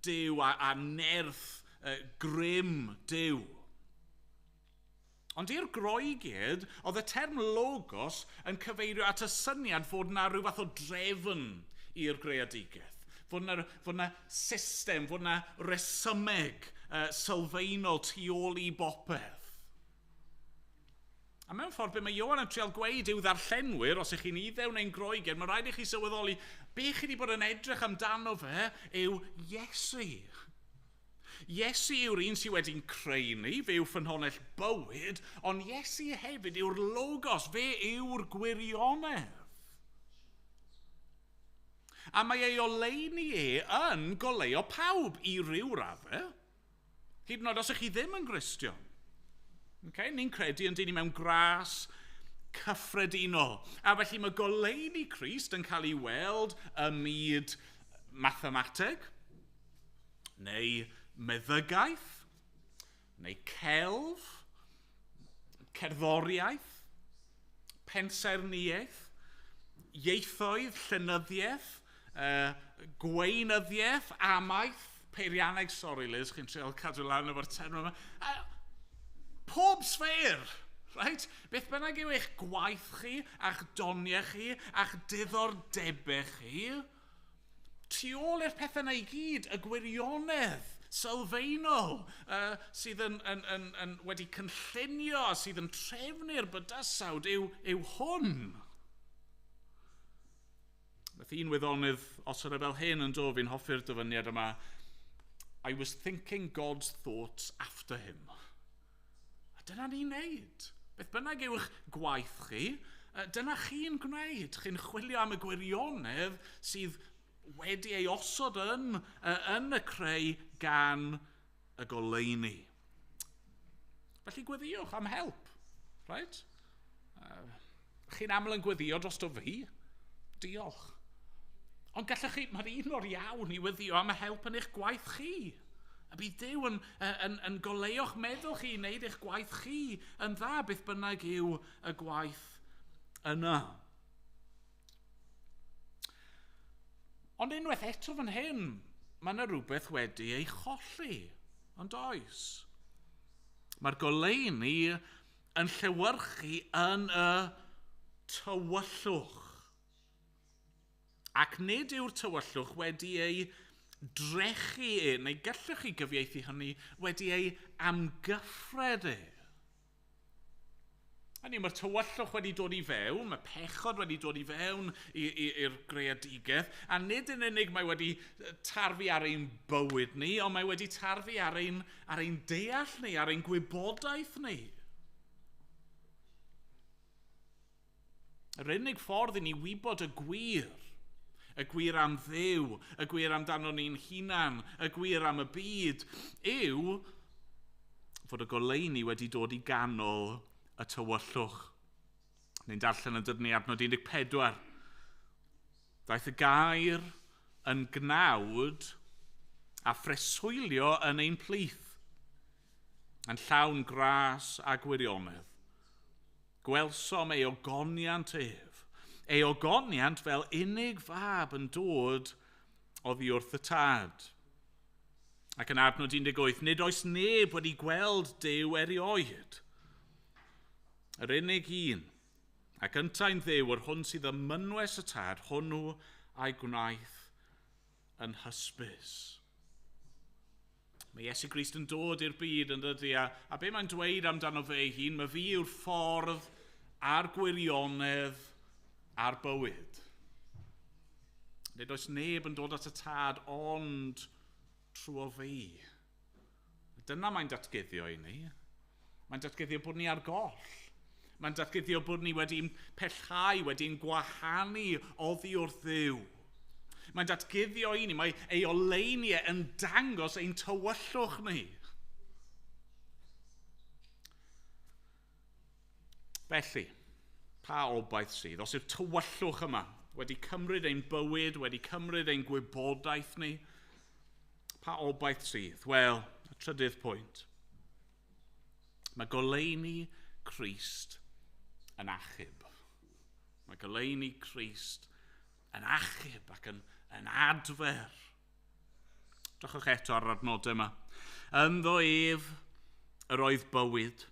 Duw a nerth grym Duw. Ond i'r Groegid, oedd y term logos yn cyfeirio at y syniad fod yna rhyw fath o drefn i'r greadigaeth. Fod yna system, fod yna resymeg sylfaenol tu ôl i bopeth. A mewn ffordd, be mae Ioan yn trial gweud yw ddarllenwyr, os ych chi'n iddew neu'n groegr, mae rhaid i chi sylweddoli, be chi wedi bod yn edrych amdano fe yw Iesu. Iesu yw'r un sydd wedi'n creu ni, fe yw ffynhonnell bywyd, ond Iesu hefyd yw'r logos, fe yw'r gwirionedd. A mae ei oleuni yn goleuo pawb i ryw raddau, hyd yn oed os ych chi ddim yn Gristion. Okay? Ni'n credu yn dyn ni mewn gras cyffredinol. A felly mae goleuni Crist yn cael ei weld ym myd mathemateg, neu meddygaeth, neu celf, cerddoriaeth, pensaernïaeth, ieithoedd, llenyddiaeth, gweinyddiaeth, amaeth, peirianneg, sori Liz, chi'n treol cadw lan efo'r term yma. Pob sfer, right? Beth bynnag yw eich gwaith chi, a'ch doniau chi, a'ch diddordebau chi, tu ôl i'r pethau yna i gyd, y gwirionedd sylfaenol sydd yn wedi cynllunio, sydd yn trefnu'r bydysawd yw hwn. Beth un wyddonydd, os yna fel hyn yn dod, fi'n hoffi'r dyfyniad yma, I was thinking God's thoughts after him. Dyna ni'n neud. Beth bynnag yw'ch gwaith chi, dyna chi'n gwneud. Chi'n chwilio am y gwirionedd sydd wedi ei osod yn y creu gan y goleuni. Felly gweddiwch am help. Right? Chi'n aml yn gweddio dros o fi. Diolch. Ond gallwch chi, mae'r un o'r iawn i weddio am y help yn eich gwaith chi. A bydd Duw yn goleuo'ch meddwl chi i wneud eich gwaith chi yn dda beth bynnag yw y gwaith yna. Ond unwaith eto fan hyn, mae yna rhywbeth wedi ei cholli, ond oes. Mae'r goleuni yn llewyrchu yn y tywyllwch. Ac nid yw'r tywyllwch wedi ei drechu neu gallwch chi gyfieithu hynny, wedi ei amgyffred Hynny, mae'r tywyllwch wedi dod i fewn, mae pechod wedi dod i fewn i'r greadigaeth, a nid yn unig mae wedi tarfu ar ein bywyd ni, ond mae wedi tarfu ar ein deall ni, ar ein gwybodaeth ni. Yr unig ffordd i ni wybod y gwir am Dduw, y gwir amdano ni'n hunan, y gwir am y byd, yw fod y goleuni wedi dod i ganol y tywyllwch. Ni'n darllen yn dydyn ni adnod 14. Daeth y gair yn gnawd a phreswylio yn ein plith, yn llawn gras a gwirionedd. Gwelsom ei ogoniant ef, ei ogoniant fel unig fab yn dod oddi wrth y tad. Ac yn adnod 18, nid oes neb wedi gweld Duw erioed. Yr unig un, ac yntau'n Dduw yr hwn sydd ym mynwes y tad, hwnnw a'i gwnaeth yn hysbys. Mae Iesu Grist yn dod i'r byd yn dydy, a be mae'n dweud amdano fe ei hun, mae fi yw'r ffordd a'r gwirionedd a'r bywyd. Nid oes neb yn dod at y tad ond trwy o fi. Dyna mae'n datguddio i ni. Mae'n datguddio bod ni ar goll. Mae'n datguddio bod ni wedi'n pellhau, wedi'n gwahanu oddi wrth Dduw. Mae'n datguddio i ni, mae ei oleuni yn dangos ein tywyllwch ni. Felly, pa obaith sydd? Os yw'r tywyllwch yma wedi cymryd ein bywyd, wedi cymryd ein gwybodaeth ni, pa obaith sydd? Wel, y trydydd pwynt. Mae goleuni Crist yn achub. Mae goleuni Crist yn achub ac yn adfer. Drychwch eto ar yr adnodau yma. Ynddo ef yr oedd bywyd,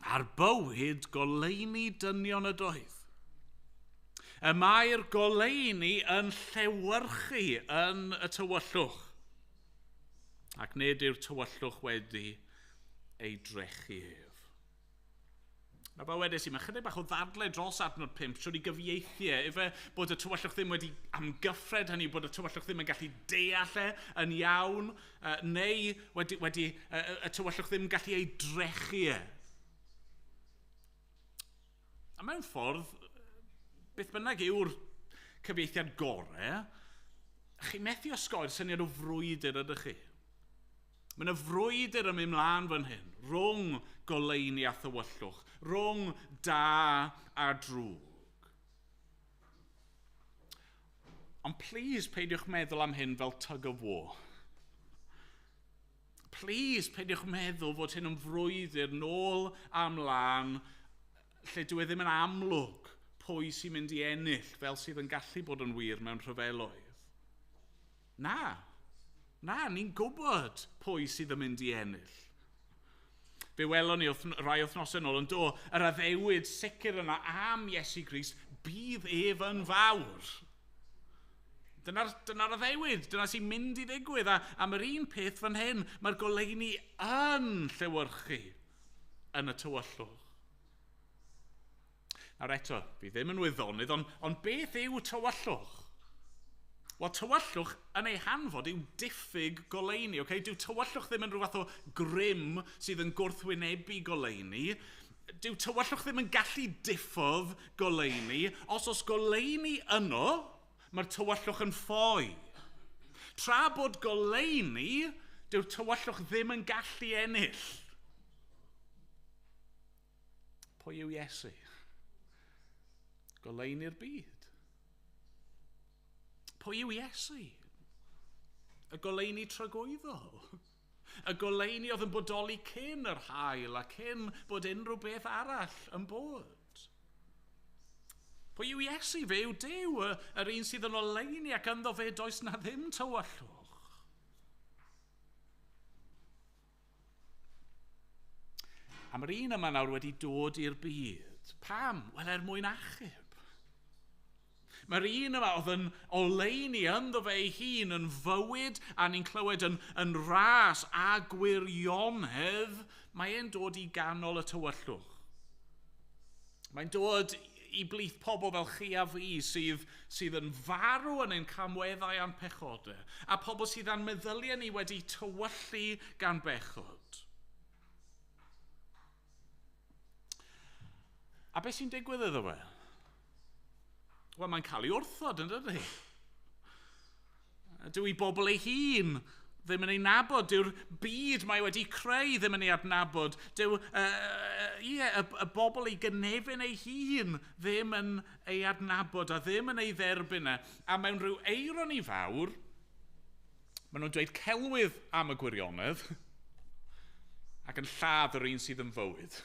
a'r bywyd goleuni dynion y doedd. Y mae'r goleuni yn llewyrchu yn y tywyllwch, ac nid yw'r tywyllwch wedi ei drechu ef. A ba wedes i, mae chydig bach o ddadlau dros adnod 5 trwy'r i gyfieithiau, efe bod y tywyllwch ddim wedi amgyffred hynny, bod y tywyllwch ddim yn gallu deall yn iawn, neu y tywyllwch ddim yn gallu ei drechu e. A mewn ffordd, beth bynnag yw'r cyfieithiad gorau, chi methu osgoi'r syniad o frwydr ydych chi. Mae yna frwydr yn mynd mlaen fan hyn, rhwng goleuni a thywyllwch, rhwng da a drwg. Ond please peidiwch meddwl am hyn fel tug of war. Please peidiwch meddwl fod hyn yn frwydr nôl a mlaen, lle dwi ddim yn amlwg pwy sy'n mynd i ennill fel sydd yn gallu bod yn wir mewn rhyfeloedd. Na, ni'n gwybod pwy sydd yn mynd i ennill. Fe welon ni rai wythnosau yn ôl yn do, yr addewid sicr yna am Iesu Grist bydd ef yn fawr. Dyna'r addewid, dyna sy'n mynd i ddigwydd, a mae'r un peth fan hyn, mae'r goleuni yn llewyrchu yn y tywyllwch. Nawr eto, fi ddim yn wyddonydd, ond beth yw tywyllwch? Wel, tywyllwch yn ei hanfod yw diffyg goleuni. Okay? Dyw tywyllwch ddim yn rhywbeth o grym sydd yn gwrthwynebu goleuni. Dyw tywyllwch ddim yn gallu diffodd goleuni. Os goleuni yno, mae'r tywyllwch yn ffoi. Tra bod goleuni, dyw tywyllwch ddim yn gallu ennill. Pwy yw Iesu? Goleuni'r byd. Pwy yw Iesu? Y goleuni tragwyddol. Y goleuni oedd yn bodoli cyn yr haul a cyn bod unrhyw beth arall yn bod. Pwy yw Iesu? Fe yw Duw, yr un sydd yn oleuni ac ynddo fe does na ddim tywyllwch. A mae'r un yma nawr wedi dod i'r byd. Pam? Wel, mwyn achub. Mae'r un yma oedd yn oleuni ynddo fe ei hun yn fywyd a ni'n clywed yn ras a gwirionedd, mae e'n dod i ganol y tywyllwch. Mae'n dod i blith pobl fel chi a fi sydd yn farw yn ein camweddau a'n pechodau, a pobl sydd a'n meddyliau ni wedi tywyllu gan bechod. A beth sy'n digwydd iddo fe? Wel, mae'n cael ei wrthod, yn dydy? Dyw i bobl ei hun ddim yn ei nabod. Dyw'r byd mae wedi creu ddim yn ei adnabod. Dyw y bobl ei gynefin ei hun ddim yn ei adnabod a ddim yn ei dderbyn e. A mewn rhyw eiron i fawr, maen nhw'n dweud celwydd am y gwirionedd ac yn lladd yr un sydd yn fywyd.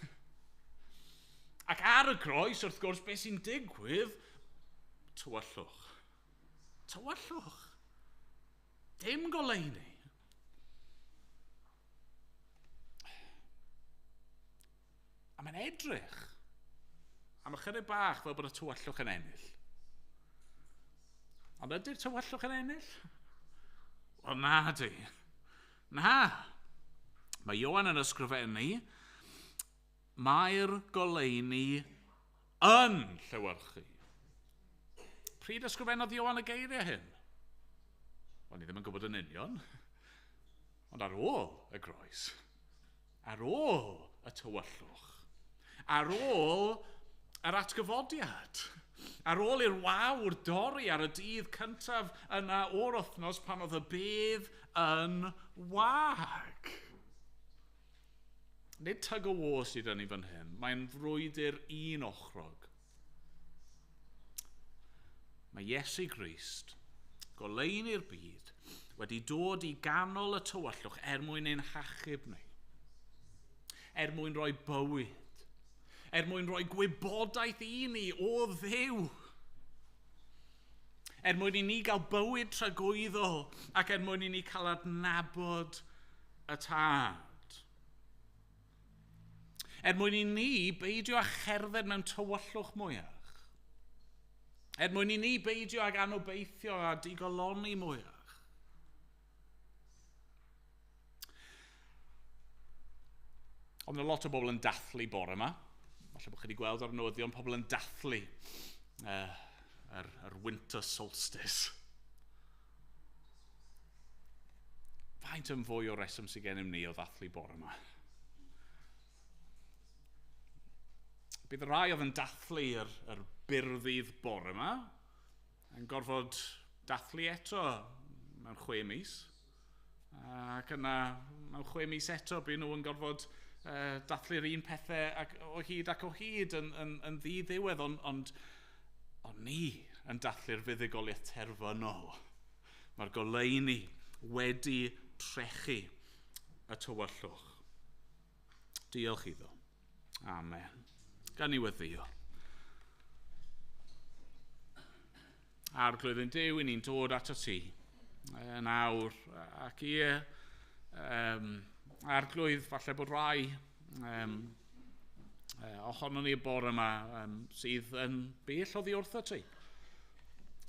Ac ar y groes, wrth gwrs, beth sy'n digwydd? Tywyllwch. Tywyllwch. Dim goleuni. A mae'n edrych am ychydig bach fel bod y tywyllwch yn ennill. Ond ydy'r tywyllwch yn ennill? Wel, na di. Na. Mae Ioan yn ysgrifennu, mae'r goleuni yn llewyrchu. Pryd ysgrifennodd Ioan y geiriau hyn? Wel, ni ddim yn gwybod yn union. Ond ar ôl y groes, ar ôl y tywyllwch, ar ôl yr atgyfodiad, ar ôl i'r wawr dorri ar y dydd cyntaf yna o'r wythnos pan oedd y bedd yn wag. Nid tug o war sydd yn ei fan hyn, mae'n frwydr un ochrog. Mae Iesu Grist, goleuni'r byd, wedi dod i ganol y tywyllwch mwyn ein hachub ni. Mwyn rhoi bywyd. Mwyn rhoi gwybodaeth i ni o Dduw. Mwyn i ni gael bywyd tragwyddol ac mwyn i ni cael adnabod y tad. Mwyn i ni beidio â cherdded mewn tywyllwch mwyach. Mwyn i ni beidio ag anobeithio a digoloni mwyach. Ond mae lot o bobl yn dathlu bore yma. Falle bod chi wedi gweld ar noddion pobl yn dathlu yr winter solstice. Faint yn fwy o reswm sydd gennym ni o ddathlu bore yma. Bydd y rai oedd yn dathlu yr byrddydd bore yma yn gorfod dathlu eto mewn 6 mis. Ac yna, mewn 6 mis eto, bydd nhw yn gorfod dathlu'r un pethau o hyd ac o hyd yn ddiddiwedd, ond ni yn dathlu'r fuddugoliaeth terfynol. Mae'r goleuni wedi trechu y tywyllwch. Diolch iddo. Amen. Gan ni weddio. Arglwydd yn Duw, ni'n dod at y ti nawr, ac arglwydd falle bod rai ohono ni y bore yma sydd yn bell oddi wrtho ti.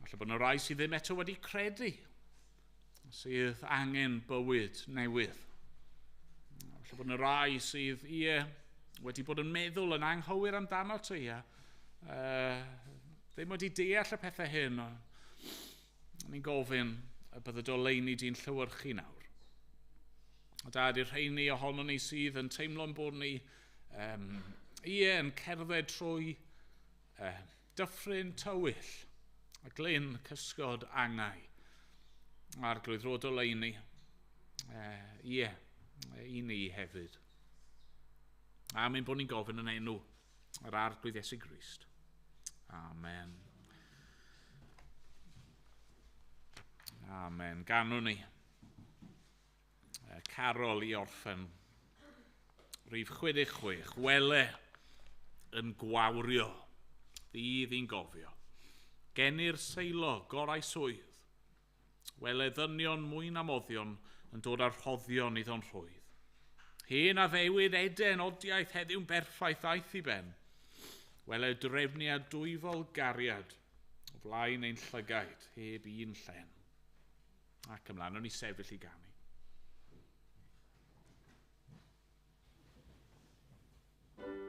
Falle bod yna rai sydd ddim eto wedi credu, sydd angen bywyd newydd. Falle bod yna rai sydd wedi bod yn meddwl yn anghywir amdano ti, ddim wedi deall y pethau hyn. Ni'n gofyn y bydd y doleuni di'n llywyrchu nawr. A dad, i'r rheini ohono ni sydd yn teimlo'n bod ni yn cerdded trwy dyffryn tywyll, a glyn cysgod angau. Arglwydd ro doleuni, i ni hefyd. Amen bod ni'n gofyn yn enw yr arglwydd Iesu Grist. Amen. Amen. Ganwn ni Carol i orffen. Rhif 66. Wele yn gwawrio. Ddydd i'n gofio. Genir seilo gorau swydd. Wele ddynion mwy na moddion yn dod ar rhoddion iddo'n rhwydd. Hen a ddewyd eden odiaeth heddiw'n berffaith aeth i ben. Wele drefniad dwyfol gariad o flaen ein llygaid heb un llen. Ac ymlaen, o'n i sefyll i ganu. Well,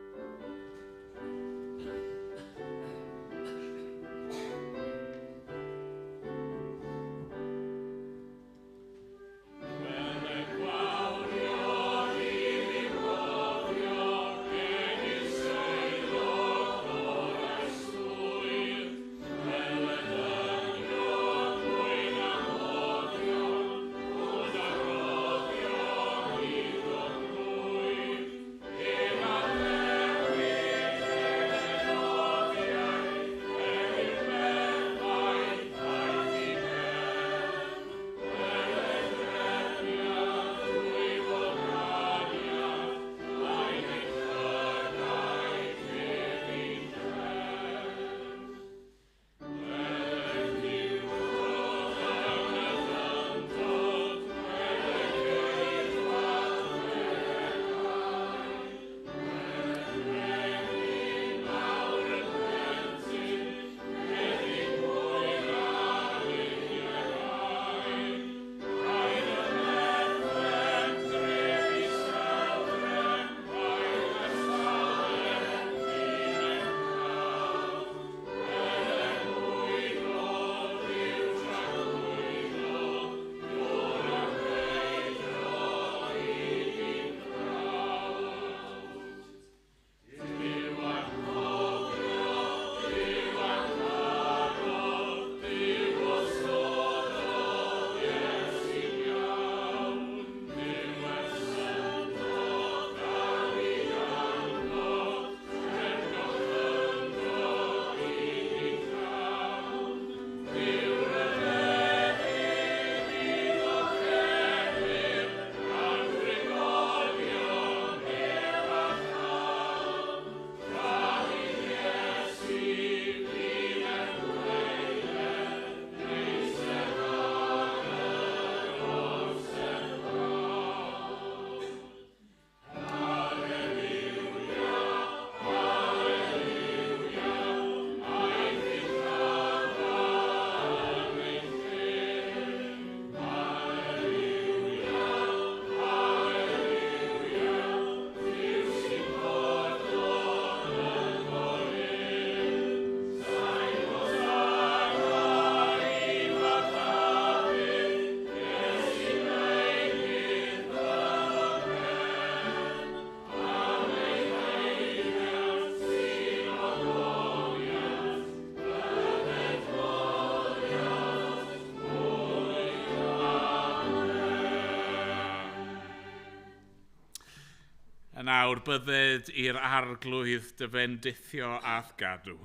nawr bydded i'r arglwydd dyfendithio ath gadw.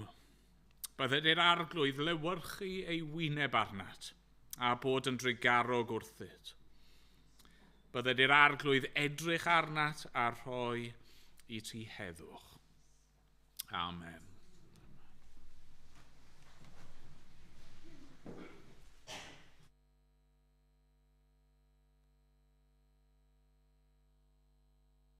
Bydded i'r arglwydd lewyrchu ei wyneb arnat a bod yn drigarog wrthyt. Bydded i'r arglwydd edrych arnat a rhoi i ti heddwch. Amen.